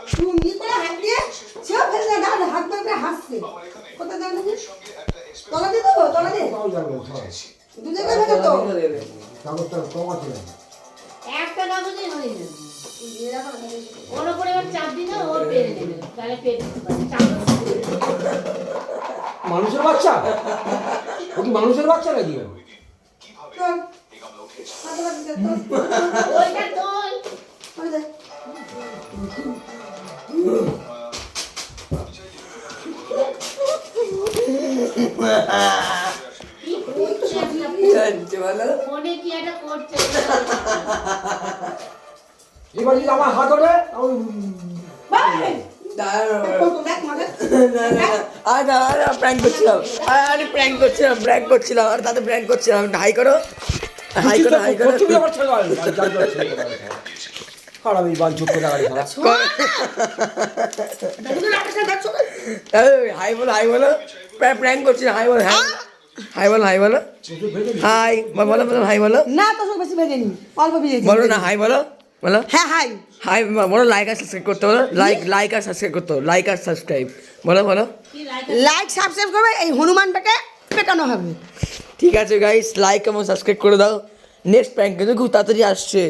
তুমি করে হাত দিয়ে সেও ফেলে দাও হাত ধরে হাসছে কোথা দাও নাকি তলা দিয়ে দেবো তলা দিয়ে দু জায়গায় থাকে তো কাগজটা কম আছে একটা কাগজে হয়ে যাবে ওর উপরে এবার চাপ দিলে ওর পেরে নেবে তাহলে পেরে দিতে পারে মানুষের বাচ্চা ও কি মানুষের বাচ্চা নাকি চল হাতে হাতে দে তো ওইটা তোল ওই দে কি করছে ফোনে কি একটা করছে এবার যদি আমার হাত ধরে বাই কত দেখ মাগে প্র্যাঙ্ক করছিলাম আর তাতে প্র্যাঙ্ক করছিলাম হাই করো তুমি আমার ছেলে আর আমি বাল চুপ করে গাড়ি খারাপ দেখো না আপনি দেখছো হাই বলো প্র্যাঙ্ক করছিলাম হাই বলো হাই বলো হাই বলো হাই বলো না তো সব বেশি ভেজে নি অল্প ভেজে বলো না হাই বলো হ্যাঁ হাই হাই বলো লাইক আর সাবস্ক্রাইব করতে বলো লাইক আর সাবস্ক্রাইব করতে লাইক আর সাবস্ক্রাইব বলো কি লাইক লাইক সাবস্ক্রাইব করবে এই হনুমানটাকে পেটানো হবে ঠিক আছে গাইস লাইক এবং সাবস্ক্রাইব করে দাও নেক্সট প্র্যাঙ্ক কিন্তু খুব তাড়াতাড়ি আসছে